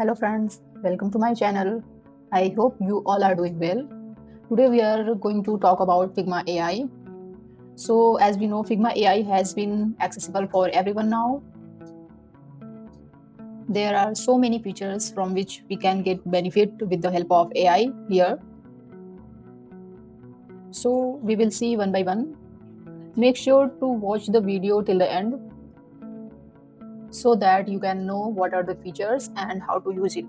Hello friends, welcome to my channel. I hope you all are doing well. Today we are going to talk about Figma AI. So as we know, Figma AI has been accessible for everyone now. There are so many features from which we can get benefit with the help of AI here. So we will see one by one. Make sure to watch the video till the end so that you can know what are the features and how to use it.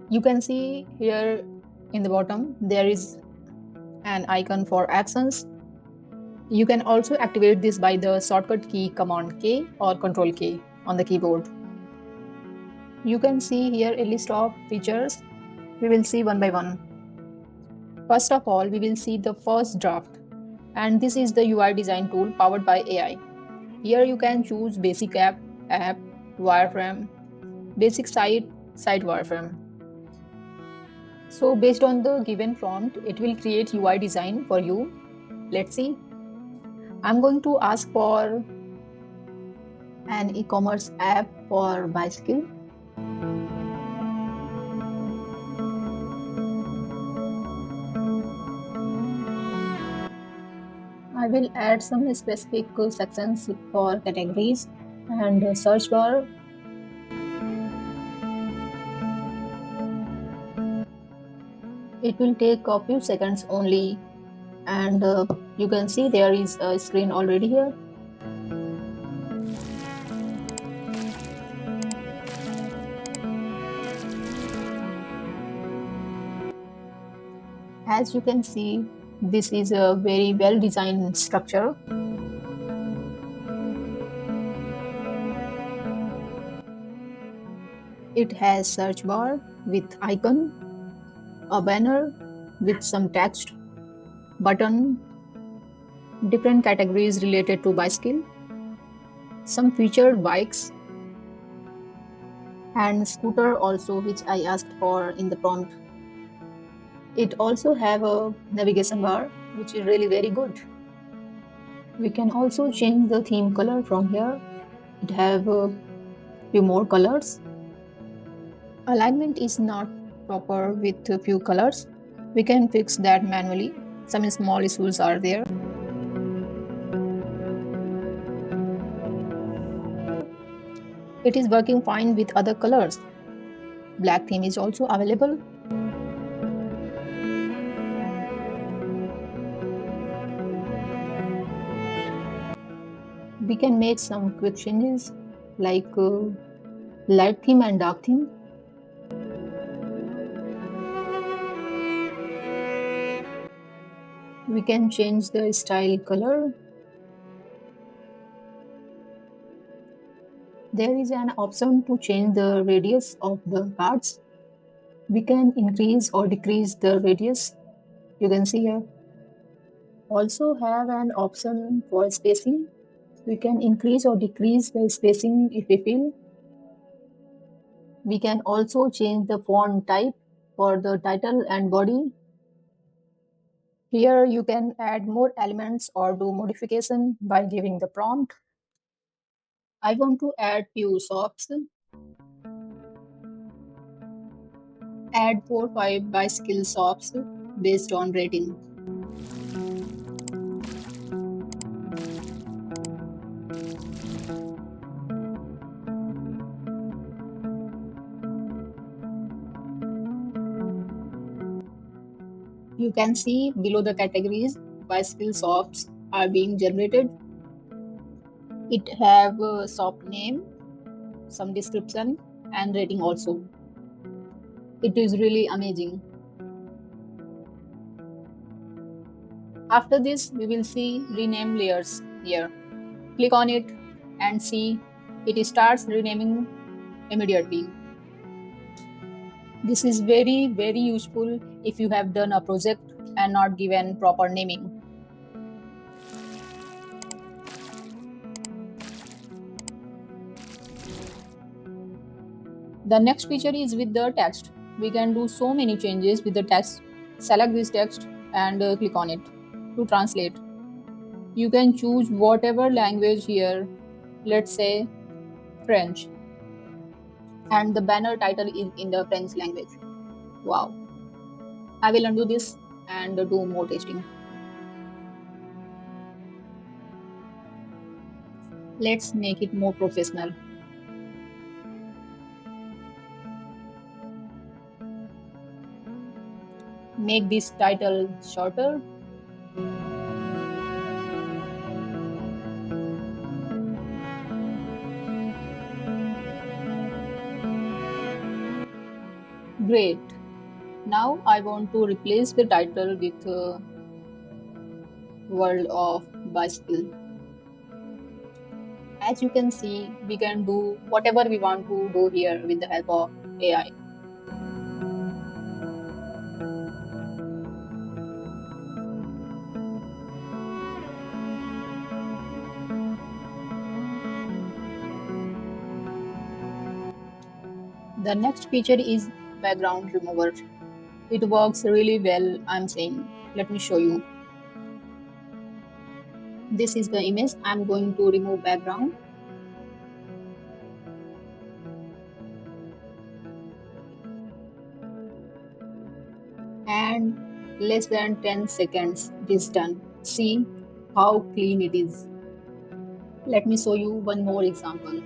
You can see here in the bottom there is an icon for actions. You can also activate this by the shortcut key Command K or Control K on the keyboard. You can see here a list of features. We will see one by one. First of all, we will see the first draft, and this is the UI design tool powered by AI. Here you can choose basic app, wireframe, basic site wireframe. So based on the given prompt, it will create UI design for you. Let's see. I'm going to ask for an e-commerce app for bicycle. I will add some specific sections for categories and search bar. It will take a few seconds only, and you can see there is a screen already here. As you can see, this is a very well designed structure. It has search bar with icon, a banner with some text, button, different categories related to bicycle, some featured bikes, and scooter also, which I asked for in the prompt. It also have a navigation bar, which is really very good. We can also change the theme color from here. It have a few more colors. Alignment is not proper with a few colors. We can fix that manually. Some small issues are there. It is working fine with other colors. Black theme is also available. We can make some quick changes like light theme and dark theme. We can change the style color. There is an option to change the radius of the cards. We can increase or decrease the radius. You can see here. Also have an option for spacing. We can increase or decrease the spacing if we feel. We can also change the font type for the title and body. Here you can add more elements or do modification by giving the prompt. I want to add few shops. Add 4-5 bicycle shops based on rating. You can see below the categories, bicycle shops are being generated. It have a shop name, some description and rating also. It is really amazing. After this, we will see rename layers here. Click on it and see it starts renaming immediately. This is very, very useful if you have done a project and not given proper naming. The next feature is with the text. We can do so many changes with the text. Select this text and click on it to translate. You can choose whatever language here, let's say French. and the banner title is in the French language. Wow. I will undo this and do more testing. Let's make it more professional. Make this title shorter. Great. Now I want to replace the title with World of Bicycle. As you can see, we can do whatever we want to do here with the help of AI. The next feature is background remover. It works really well, I'm saying. Let me show you. This is the image. I'm going to remove background. And less than 10 seconds, it is done. See how clean it is. Let me show you one more example.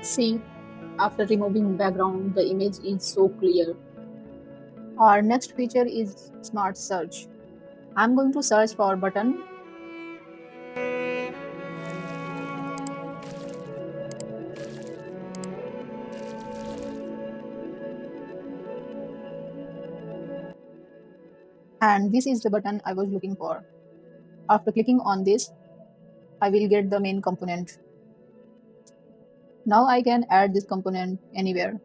See, after removing background, the image is so clear. Our next feature is smart search. I'm going to search for button. And this is the button I was looking for. After clicking on this, I will get the main component. Now I can add this component anywhere.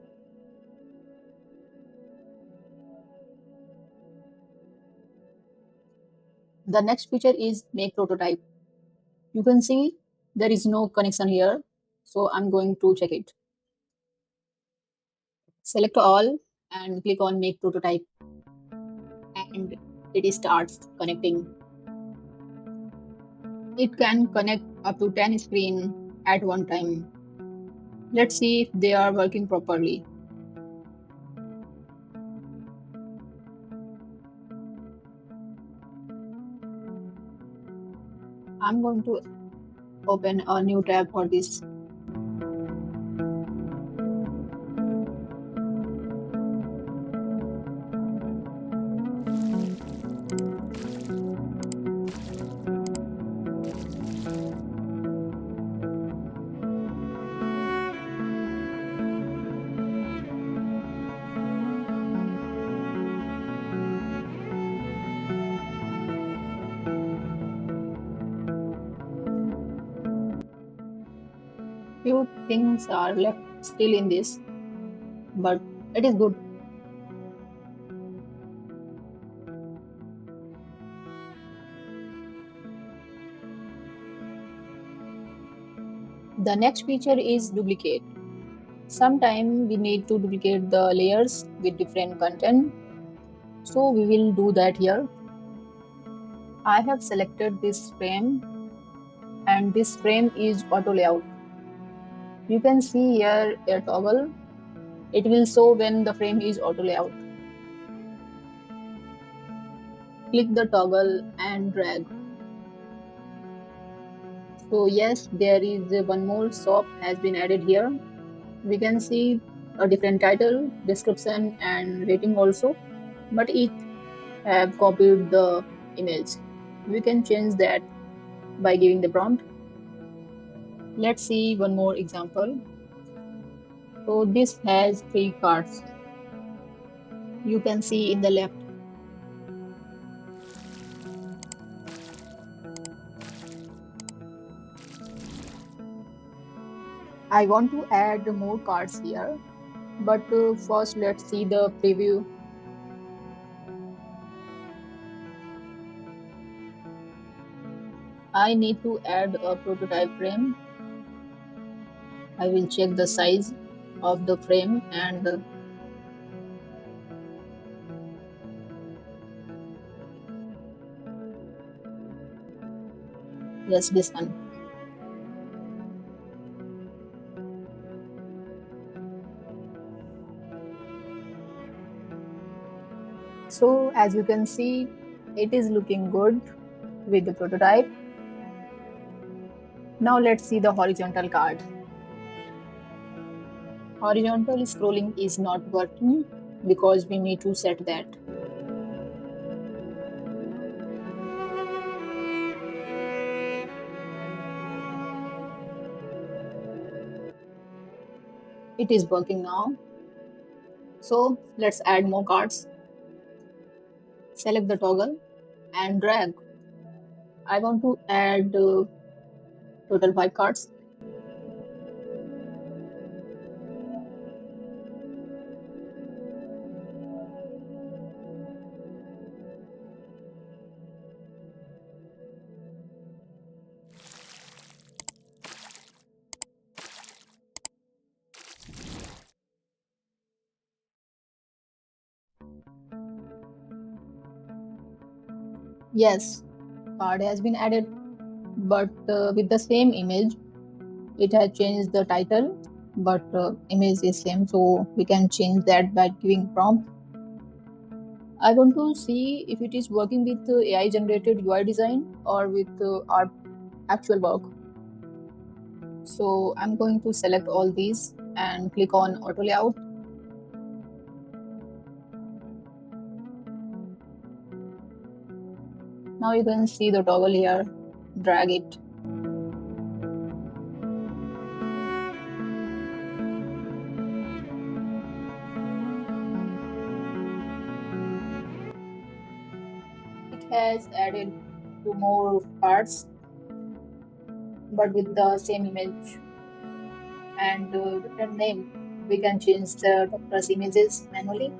The next feature is make prototype. You can see there is no connection here, so I'm going to check it. Select all and click on make prototype, and it starts connecting. It can connect up to 10 screens at one time. Let's see if they are working properly. I'm going to open a new tab for this. Few things are left still in this, but it is good. The next feature is duplicate. Sometimes we need to duplicate the layers with different content, so we will do that here. I have selected this frame, and this frame is auto layout. You can see here a toggle. It will show when the frame is auto layout. Click the toggle and drag. So yes, there is one more shop has been added here. We can see a different title, description and rating also, but it have copied the image. We can change that by giving the prompt. Let's see one more example. So this has 3 cards. You can see in the left. I want to add more cards here, but first let's see the preview. I need to add a prototype frame. I will check the size of the frame and Yes, this one. So as you can see, it is looking good with the prototype. Now let's see the horizontal card. Horizontal scrolling is not working because we need to set that. It is working now. So let's add more cards. Select the toggle and drag. I want to add total 5 cards. Yes, card has been added, but with the same image. It has changed the title, but image is same, so we can change that by giving prompt. I want to see if it is working with AI generated UI design or with our actual work. So I'm going to select all these and click on auto layout. Now you can see the toggle here. Drag it. It has added two more parts, but with the same image and different name. We can change the doctor's images manually.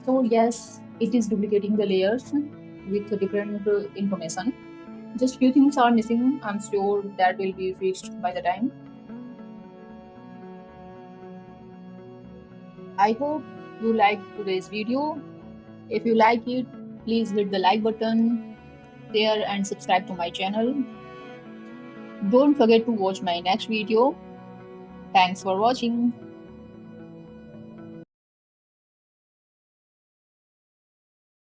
So yes, it is duplicating the layers with different information. Just few things are missing. I'm sure that will be fixed by the time. I hope you liked today's video. If you like it, please hit the like button, share and subscribe to my channel. Don't forget to watch my next video. Thanks for watching.